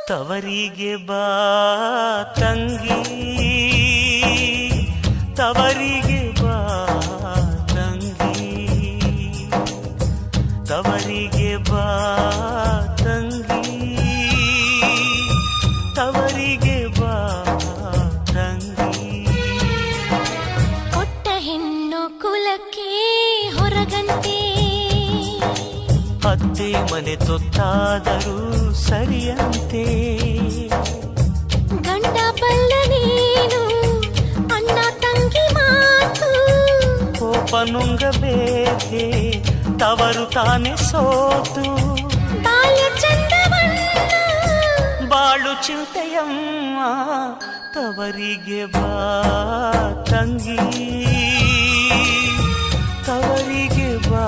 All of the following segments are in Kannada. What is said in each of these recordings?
ತವರಿಗೆ ಬಾ ತಂಗಿ, ತವರಿಗೆ ಬಾ ತಂಗಿ, ತವರಿಗೆ ಬಾ ತಂಗಿ, ತವರಿಗೆ ಬಾ ತಂಗಿ. ಕೊಟ್ಟ ಹೆಣ್ಣು ಕುಲಕ್ಕೆ ಹೊರಗಂತೆ, ಅತ್ತೆ ಮನೆ ತೊತ್ತಾದರೂ ಸರಿಯಂತೆ. ಗಂಡ ಬಲ್ಲ ನೀನು ಅಣ್ಣ ತಂಗಿ ಮಾತು, ಕೋಪ ನುಂಗಬೇಕೆ ತವರು ತಾನೆ ಸೋತು. ಬಾಲ್ಯ ಚಂದವನ್ನ ಬಾಳು ಚಿಂತೆಯಮ್ಮ, ತವರಿಗೆ ಬಾ ತಂಗಿ, ತವರಿಗೆ ಬಾ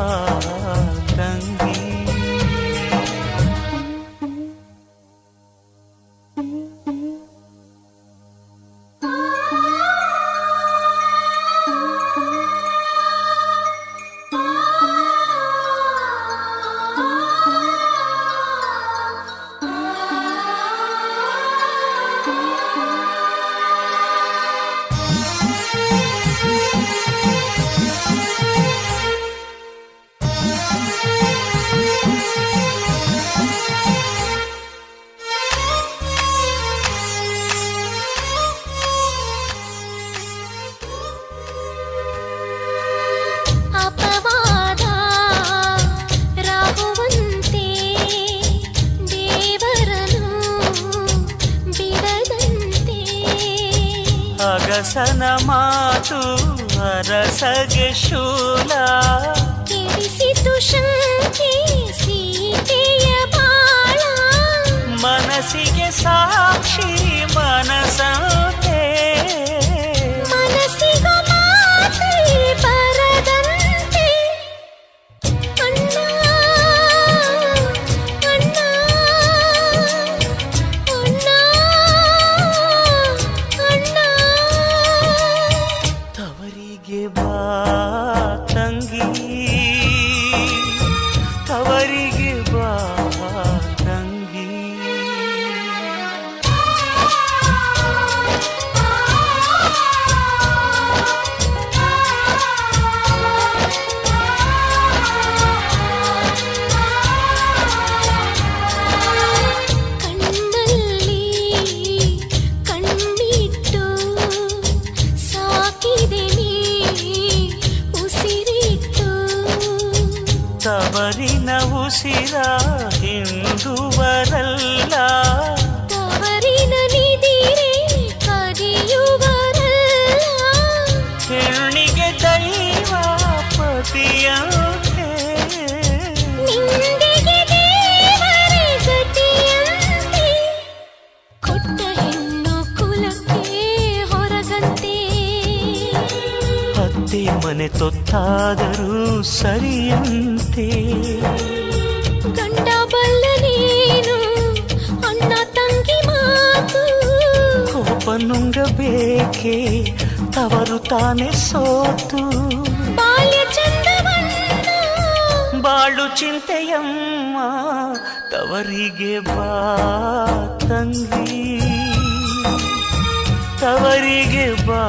ತಂಗಿ. ಅಗಸನ ಮಾತು ಅರಸಗೆ ಶೂಲ, ಕೆಡಿಸಿತು ಶಂಕೆ ಸೀತೆಯ ಬಾಳ. ಮನಸ್ಸಿಗೆ ಸಾಕ್ಷಿ ಮನಸಂತೆ, ಮನಸ್ಸಿಗೂ ಮಾತೆ ಬರದಂತೆ. ಅಣ್ಣ ಅಣ್ಣ ಅಣ್ಣ ಅಣ್ಣ. ತವರಿಗೆ ಬಾ ತಂಗಿ, ತವರಿಗೆ ಬಾ ತಂಗಿ. ಕಣ್ಣಲ್ಲಿ ಕಣ್ಣಿಟ್ಟು ಸಾಕಿದೆ ನೀ ಉಸಿರಿಟ್ಟು, ತವರಿನ ಉಸಿರ ಹಿಂದುವರಲ್ಲ, ತವರಿನ ನಿದಿರೆ ಕದಿಯುವರಲ್ಲ. ಹೆಣ್ಣಿಗೆ ದೈವ ಪತಿಯಂತೆ, ನಿಂದೆಗೆ ದೇವರೇ ಗತಿಯಂತೆ. ಕೊಟ್ಟ ಹೆಣ್ಣು ಕುಲಕ್ಕೆ ಹೊರಗಂತೆ, ಅತ್ತೆ ಮನೆ ತೊತ್ತಾದರೂ ಸರಿಯಂತೆ. ಗಂಡ ಬಲ್ಲ ನೀನು ಅಣ್ಣ ತಂಗಿ ಮಾತು, ಕೋಪ ನುಂಗಬೇಕೆ ತವರು ತಾನೆ ಸೋತು. ಬಾಲ್ಯ ಚಂದವನ್ನ ಬಾಳು ಚಿಂತೆಯಮ್ಮ, ತವರಿಗೆ ಬಾ ತಂಗಿ, ತವರಿಗೆ ಬಾ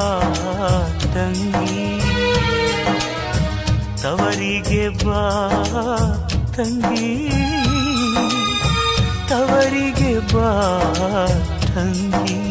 ತಂಗಿ, ತವರಿಗೆ ಬಾ ತಂಗಿ, ತವರಿಗೆ ಬಾ ತಂಗಿ.